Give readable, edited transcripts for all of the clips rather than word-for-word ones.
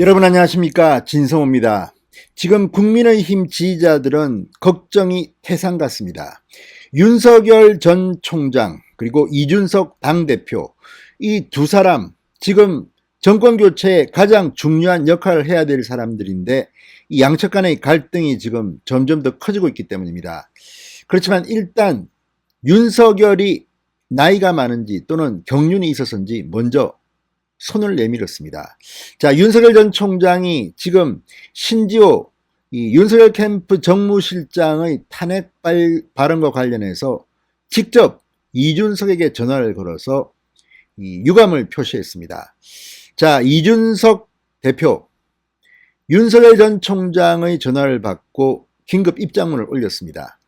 여러분 안녕하십니까, 진성호입니다. 지금 국민의힘 지지자들은 걱정이 태산 같습니다. 윤석열 전 총장 그리고 이준석 당대표, 이 두 사람 지금 정권교체에 가장 중요한 역할을 해야 될 사람들인데 이 양측 간의 갈등이 지금 점점 더 커지고 있기 때문입니다. 그렇지만 일단 윤석열이 나이가 많은지 또는 경륜이 있어서인지 먼저 손을 내밀었습니다. 자, 윤석열 전 총장이 지금 신지호 이 윤석열 캠프 정무실장의 탄핵 발언과 관련해서 직접 이준석에게 전화를 걸어서 이 유감을 표시했습니다. 자, 이준석 대표, 윤석열 전 총장의 전화를 받고 긴급 입장문을 올렸습니다.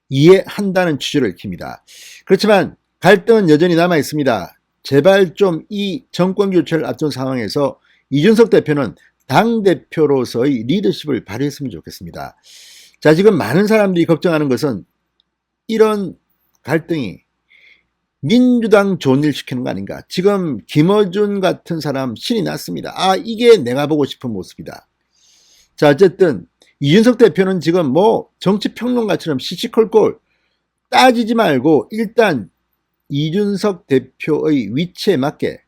이해한다는 취지를 킵니다. 그렇지만 갈등은 여전히 남아 있습니다. 제발 좀 이 정권 교체를 앞둔 상황에서 이준석 대표는 당대표로서의 리더십을 발휘했으면 좋겠습니다. 자, 지금 많은 사람들이 걱정하는 것은 이런 갈등이 민주당 좋은 일 시키는 거 아닌가. 지금 김어준 같은 사람 신이 났습니다. 아, 이게 내가 보고 싶은 모습이다. 자, 어쨌든 이준석 대표는 지금 뭐 정치평론가처럼 시시콜콜 따지지 말고 일단 이준석 대표의 위치에 맞게,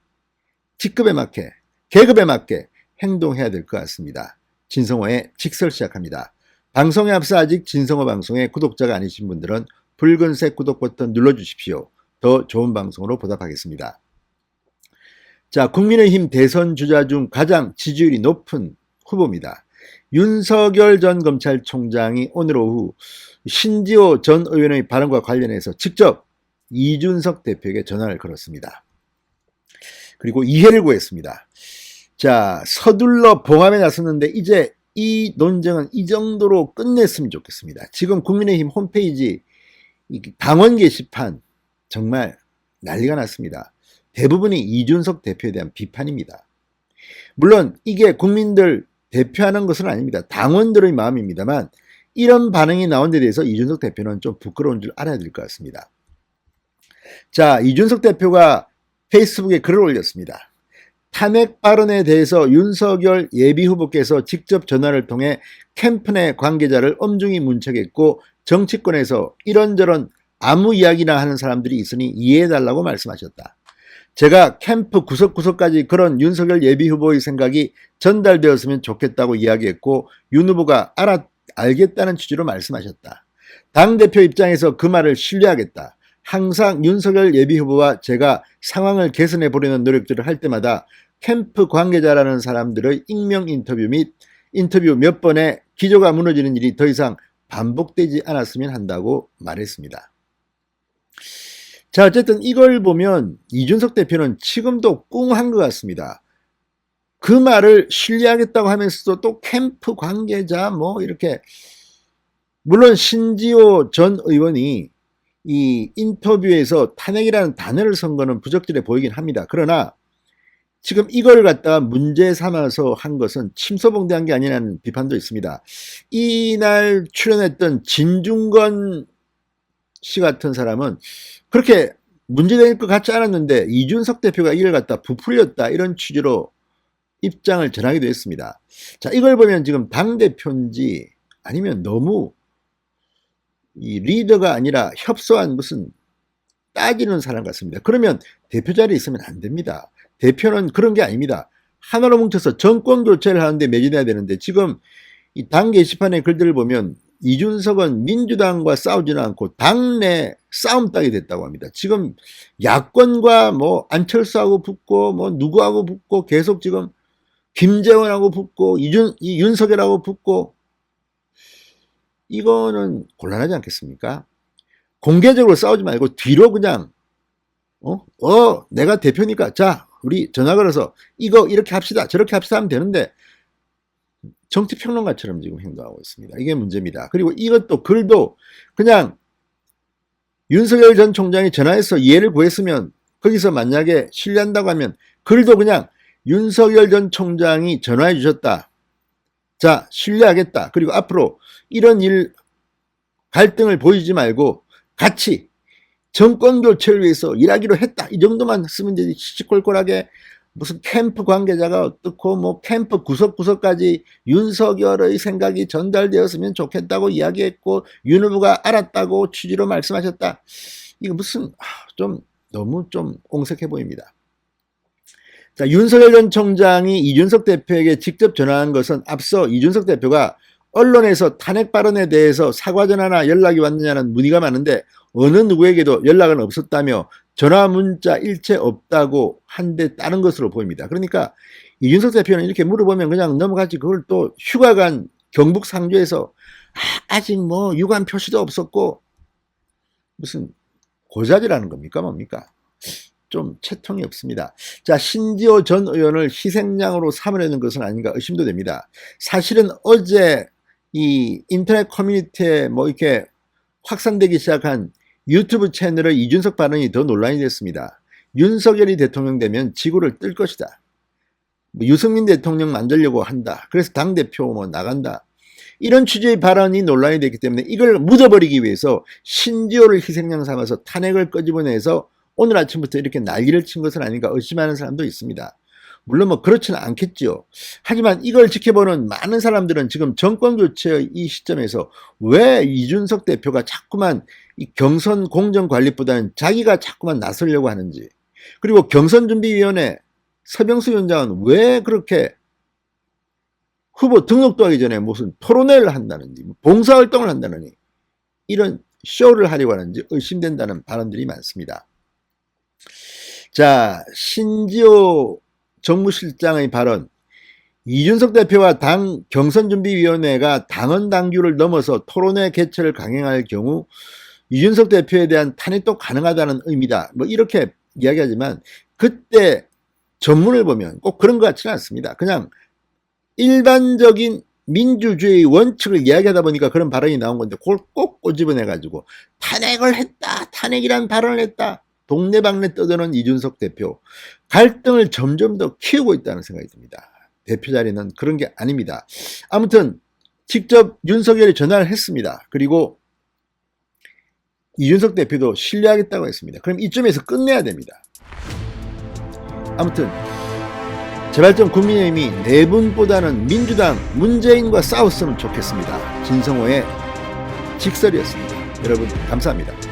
직급에 맞게, 계급에 맞게 행동해야 될 것 같습니다. 진성호의 직설 시작합니다. 방송에 앞서 아직 진성호 방송의 구독자가 아니신 분들은 붉은색 구독 버튼 눌러주십시오. 더 좋은 방송으로 보답하겠습니다. 자, 국민의힘 대선 주자 중 가장 지지율이 높은 후보입니다. 윤석열 전 검찰총장이 오늘 오후 신지호 전 의원의 발언과 관련해서 직접 이준석 대표에게 전화를 걸었습니다. 그리고 이해를 구했습니다. 자, 서둘러 봉합에 나섰는데 이제 이 논쟁은 이 정도로 끝냈으면 좋겠습니다. 지금 국민의힘 홈페이지 당원 게시판 정말 난리가 났습니다. 대부분이 이준석 대표에 대한 비판입니다. 물론 이게 국민들 대표하는 것은 아닙니다. 당원들의 마음입니다만 이런 반응이 나온 데 대해서 이준석 대표는 좀 부끄러운 줄 알아야 될 것 같습니다. 자, 이준석 대표가 페이스북에 글을 올렸습니다. 탄핵 발언에 대해서 윤석열 예비후보께서 직접 전화를 통해 캠프 내 관계자를 엄중히 문책했고 정치권에서 이런저런 아무 이야기나 하는 사람들이 있으니 이해해달라고 말씀하셨다. 제가 캠프 구석구석까지 그런 윤석열 예비후보의 생각이 전달되었으면 좋겠다고 이야기했고 윤 후보가 알겠다는 취지로 말씀하셨다. 당대표 입장에서 그 말을 신뢰하겠다. 항상 윤석열 예비후보와 제가 상황을 개선해 보려는 노력들을 할 때마다 캠프 관계자라는 사람들의 익명 인터뷰 및 인터뷰 몇 번에 기조가 무너지는 일이 더 이상 반복되지 않았으면 한다고 말했습니다. 자, 어쨌든 이걸 보면 이준석 대표는 지금도 꿍한 것 같습니다. 그 말을 신뢰하겠다고 하면서도 또 캠프 관계자 뭐 이렇게, 물론 신지호 전 의원이 이 인터뷰에서 탄핵이라는 단어를 쓴 거는 부적절해 보이긴 합니다. 그러나 지금 이걸 갖다가 문제 삼아서 한 것은 침소봉대한 게 아니라는 비판도 있습니다. 이날 출연했던 진중권 씨 같은 사람은 그렇게 문제될 것 같지 않았는데 이준석 대표가 이걸 갖다 부풀렸다 이런 취지로 입장을 전하기도 했습니다. 자, 이걸 보면 지금 당대표인지 아니면 너무 이 리더가 아니라 협소한 무슨 따지는 사람 같습니다. 그러면 대표 자리에 있으면 안 됩니다. 대표는 그런 게 아닙니다. 하나로 뭉쳐서 정권 교체를 하는데 매진해야 되는데 지금 이 당 게시판의 글들을 보면 이준석은 민주당과 싸우지는 않고 당내 싸움 따게 됐다고 합니다. 지금 야권과 뭐 안철수하고 붙고 뭐 누구하고 붙고 계속 지금 김재원하고 붙고 윤석열하고 붙고, 이거는 곤란하지 않겠습니까? 공개적으로 싸우지 말고 뒤로 그냥 내가 대표니까 자 우리 전화 걸어서 이거 이렇게 합시다 저렇게 합시다 하면 되는데 정치평론가처럼 지금 행동하고 있습니다. 이게 문제입니다. 그리고 이것도 글도 그냥 윤석열 전 총장이 전화해서 이해를 구했으면 거기서 만약에 신뢰한다고 하면 글도 그냥 윤석열 전 총장이 전화해 주셨다. 자, 신뢰하겠다. 그리고 앞으로 이런 일 갈등을 보이지 말고 같이 정권 교체를 위해서 일하기로 했다. 이 정도만 쓰면 되지 시시콜콜하게 무슨 캠프 관계자가 어떻고 뭐 캠프 구석구석까지 윤석열의 생각이 전달되었으면 좋겠다고 이야기했고 윤 후보가 알았다고 취지로 말씀하셨다. 이거 무슨 좀 너무 좀 옹색해 보입니다. 자, 윤석열 전 총장이 이준석 대표에게 직접 전화한 것은 앞서 이준석 대표가 언론에서 탄핵 발언에 대해서 사과 전화나 연락이 왔느냐는 문의가 많은데 어느 누구에게도 연락은 없었다며 전화 문자 일체 없다고 한 데 따른 것으로 보입니다. 그러니까 이준석 대표는 이렇게 물어보면 그냥 넘어가지 그걸 또 휴가 간 경북 상주에서 아직 뭐 유감 표시도 없었고 무슨 고자질하는 겁니까 뭡니까? 좀 채통이 없습니다. 자, 신지호 전 의원을 희생양으로 삼으려는 것은 아닌가 의심도 됩니다. 사실은 어제 이 인터넷 커뮤니티에 뭐 이렇게 확산되기 시작한 유튜브 채널의 이준석 발언이 더 논란이 됐습니다. 윤석열이 대통령 되면 지구를 뜰 것이다. 뭐 유승민 대통령 만들려고 한다. 그래서 당대표 뭐 나간다. 이런 취지의 발언이 논란이 됐기 때문에 이걸 묻어버리기 위해서 신지호를 희생양 삼아서 탄핵을 끄집어내서 오늘 아침부터 이렇게 난리를 친 것은 아닌가 의심하는 사람도 있습니다. 물론 뭐 그렇지는 않겠죠. 하지만 이걸 지켜보는 많은 사람들은 지금 정권 교체의 이 시점에서 왜 이준석 대표가 자꾸만 이 경선 공정 관리보다는 자기가 자꾸만 나서려고 하는지, 그리고 경선준비위원회 서병수 위원장은 왜 그렇게 후보 등록도 하기 전에 무슨 토론회를 한다는지 봉사활동을 한다느니 이런 쇼를 하려고 하는지 의심된다는 발언들이 많습니다. 자, 신지호 정무실장의 발언, 이준석 대표와 당 경선준비위원회가 당헌 당규를 넘어서 토론회 개최를 강행할 경우 이준석 대표에 대한 탄핵도 가능하다는 의미다. 뭐 이렇게 이야기하지만 그때 전문을 보면 꼭 그런 것 같지는 않습니다. 그냥 일반적인 민주주의 원칙을 이야기하다 보니까 그런 발언이 나온 건데 그걸 꼭 꼬집어내가지고 탄핵을 했다, 탄핵이란 발언을 했다, 동네방네 떠드는 이준석 대표, 갈등을 점점 더 키우고 있다는 생각이 듭니다. 대표 자리는 그런 게 아닙니다. 아무튼 직접 윤석열이 전화를 했습니다. 그리고 이준석 대표도 신뢰하겠다고 했습니다. 그럼 이쯤에서 끝내야 됩니다. 아무튼 제발 좀 국민의힘이 내분보다는 민주당 문재인과 싸웠으면 좋겠습니다. 진성호의 직설이었습니다. 여러분 감사합니다.